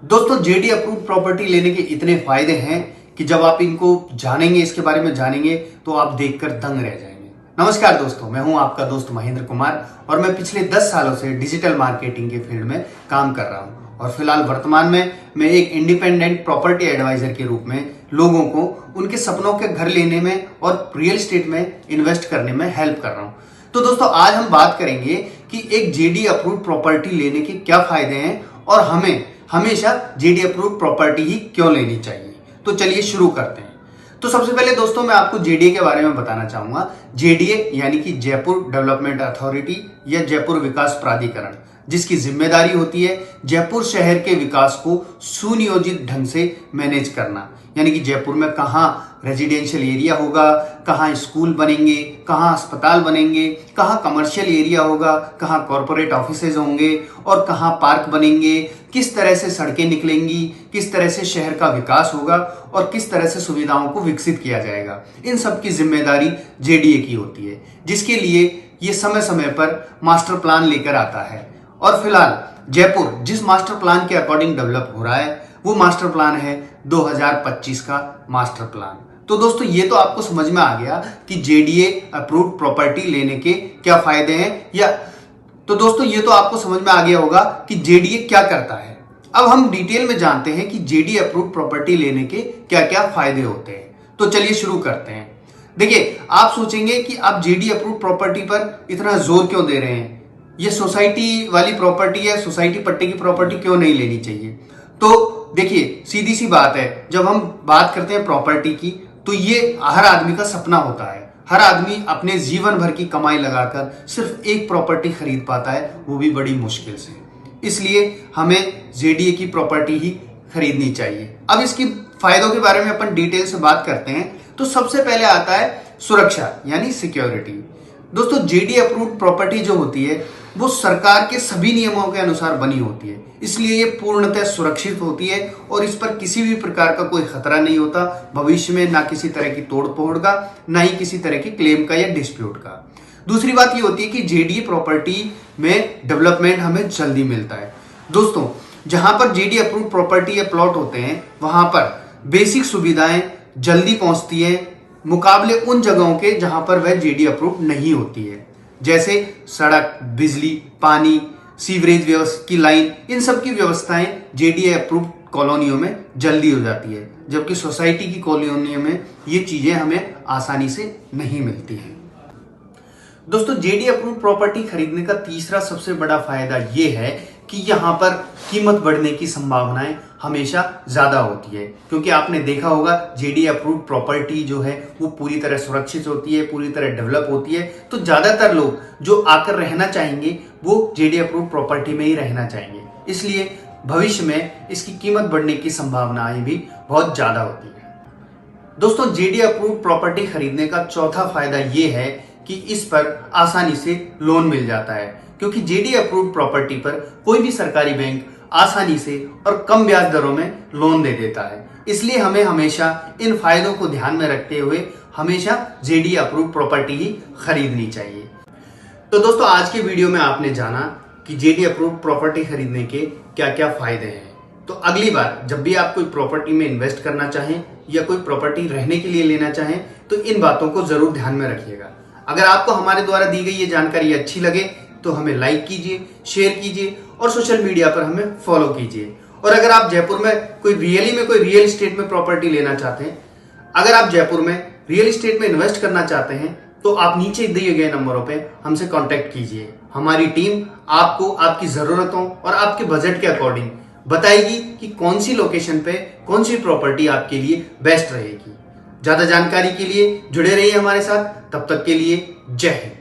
दोस्तों JD approve property लेने के इतने फायदे हैं कि जब आप इनको जानेंगे, इसके बारे में जानेंगे तो आप देखकर दंग रह जाएंगे। नमस्कार दोस्तों, मैं हूं आपका दोस्त महेंद्र कुमार और मैं पिछले 10 सालों से डिजिटल मार्केटिंग के फील्ड में काम कर रहा हूं और फिलहाल वर्तमान में मैं एक इंडिपेंडेंट प्रॉपर्टी एडवाइजर के रूप में लोगों को उनके सपनों के घर लेने में और रियल एस्टेट में इन्वेस्ट करने में हेल्प कर रहा हूं। तो दोस्तों आज हम बात करेंगे कि एक जेडी अप्रूव प्रॉपर्टी लेने के क्या फायदे हैं और हमें हमेशा जेडी अप्रूव प्रॉपर्टी ही क्यों लेनी चाहिए। तो चलिए शुरू करते हैं। तो सबसे पहले दोस्तों मैं आपको जेडीए के बारे में बताना चाहूंगा। जेडीए यानी कि जयपुर डेवलपमेंट अथॉरिटी या जयपुर विकास प्राधिकरण, जिसकी जिम्मेदारी होती है जयपुर शहर के विकास को सुनियोजित ढंग से मैनेज करना। यानी कि जयपुर में कहाँ रेजिडेंशियल एरिया होगा, कहाँ स्कूल बनेंगे, कहाँ अस्पताल बनेंगे, कहाँ कमर्शियल एरिया होगा, कहाँ कॉरपोरेट ऑफिसेज होंगे और कहाँ पार्क बनेंगे, किस तरह से सड़कें निकलेंगी, किस तरह से शहर का विकास होगा और किस तरह से सुविधाओं को विकसित किया जाएगा। इन सब की जिम्मेदारी जेडीए की होती है, जिसके लिए ये समय समय पर मास्टर प्लान लेकर आता है। और फिलहाल जयपुर जिस मास्टर प्लान के अकॉर्डिंग डेवलप हो रहा है वो मास्टर प्लान है 2025 का मास्टर प्लान। तो दोस्तों ये तो आपको समझ में आ गया कि जेडीए अप्रूव्ड प्रॉपर्टी लेने के क्या फायदे हैं, तो दोस्तों ये तो आपको समझ में आ गया होगा कि जेडीए क्या करता है। अब हम डिटेल में जानते हैं कि जेडीए अप्रूव्ड प्रॉपर्टी लेने के क्या क्या फायदे होते हैं। तो चलिए शुरू करते हैं। देखिए, आप सोचेंगे कि आप जेडीए अप्रूव्ड प्रॉपर्टी पर इतना जोर क्यों दे रहे हैं, ये सोसाइटी वाली प्रॉपर्टी है, सोसाइटी पट्टे की प्रॉपर्टी क्यों नहीं लेनी चाहिए। तो देखिए सीधी सी बात है, जब हम बात करते हैं प्रॉपर्टी की तो ये हर आदमी का सपना होता है। हर आदमी अपने जीवन भर की कमाई लगाकर सिर्फ एक प्रॉपर्टी खरीद पाता है, वो भी बड़ी मुश्किल से। इसलिए हमें जेडीए की प्रॉपर्टी ही खरीदनी चाहिए। अब इसकी फायदों के बारे में अपन डिटेल से बात करते हैं। तो सबसे पहले आता है सुरक्षा यानी सिक्योरिटी। दोस्तों जेडीए अप्रूव्ड प्रॉपर्टी जो होती है वो सरकार के सभी नियमों के अनुसार बनी होती है, इसलिए ये पूर्णतः सुरक्षित होती है और इस पर किसी भी प्रकार का कोई खतरा नहीं होता। भविष्य में ना किसी तरह की तोड़ फोड़ का, ना ही किसी तरह की क्लेम का या डिस्प्यूट का। दूसरी बात ये होती है कि जेडीए प्रॉपर्टी में डेवलपमेंट हमें जल्दी मिलता है। दोस्तों जहां पर जेडीए अप्रूव्ड प्रॉपर्टी या प्लॉट होते हैं वहां पर बेसिक सुविधाएं जल्दी पहुंचती है मुकाबले उन जगहों के जहां पर वह जेडीए अप्रूव्ड नहीं होती है, जैसे सड़क, बिजली, पानी, सीवरेज व्यवस्था की लाइन, इन सब की व्यवस्थाएं जेडीए अप्रूव्ड कॉलोनियों में जल्दी हो जाती है, जबकि सोसाइटी की कॉलोनियों में ये चीजें हमें आसानी से नहीं मिलती हैं। दोस्तों जेडीए अप्रूव्ड प्रॉपर्टी खरीदने का तीसरा सबसे बड़ा फायदा ये है कि यहाँ पर कीमत बढ़ने की संभावनाएं हमेशा ज्यादा होती है, क्योंकि आपने देखा होगा जेडीए अप्रूव्ड प्रॉपर्टी जो है वो पूरी तरह सुरक्षित होती है, पूरी तरह डेवलप होती है। तो ज्यादातर लोग जो आकर रहना चाहेंगे वो जेडीए अप्रूव्ड प्रॉपर्टी में ही रहना चाहेंगे, इसलिए भविष्य में इसकी कीमत बढ़ने की संभावनाएं भी बहुत ज्यादा होती है। दोस्तों जेडीए अप्रूव्ड प्रॉपर्टी खरीदने का चौथा फायदा ये है कि इस पर आसानी से लोन मिल जाता है, क्योंकि जेडीए अप्रूव्ड प्रॉपर्टी पर कोई भी सरकारी बैंक आसानी से और कम ब्याज दरों में लोन दे देता है। इसलिए हमें हमेशा इन फायदों को ध्यान में रखते हुए हमेशा जेडीए अप्रूव्ड प्रॉपर्टी ही खरीदनी चाहिए। तो दोस्तों आज के वीडियो में आपने जाना कि जेडीए अप्रूव्ड प्रॉपर्टी खरीदने के क्या क्या फायदे हैं। तो अगली बार जब भी आप कोई प्रॉपर्टी में इन्वेस्ट करना चाहें या कोई प्रॉपर्टी रहने के लिए लेना चाहें तो इन बातों को जरूर ध्यान में रखिएगा। अगर आपको हमारे द्वारा दी गई ये जानकारी अच्छी लगे तो हमें लाइक कीजिए, शेयर कीजिए और सोशल मीडिया पर हमें फॉलो कीजिए। और अगर आप जयपुर में कोई रियल एस्टेट में प्रॉपर्टी लेना चाहते हैं, अगर आप जयपुर में रियल एस्टेट में इन्वेस्ट करना चाहते हैं तो आप नीचे दिए गए नंबरों पे हमसे कांटेक्ट कीजिए। हमारी टीम आपको आपकी जरूरतों और आपके बजट के अकॉर्डिंग बताएगी कि कौन सी लोकेशन पे कौन सी प्रॉपर्टी आपके लिए बेस्ट रहेगी। ज्यादा जानकारी के लिए जुड़े रहिए हमारे साथ। तब तक के लिए जय हिंद।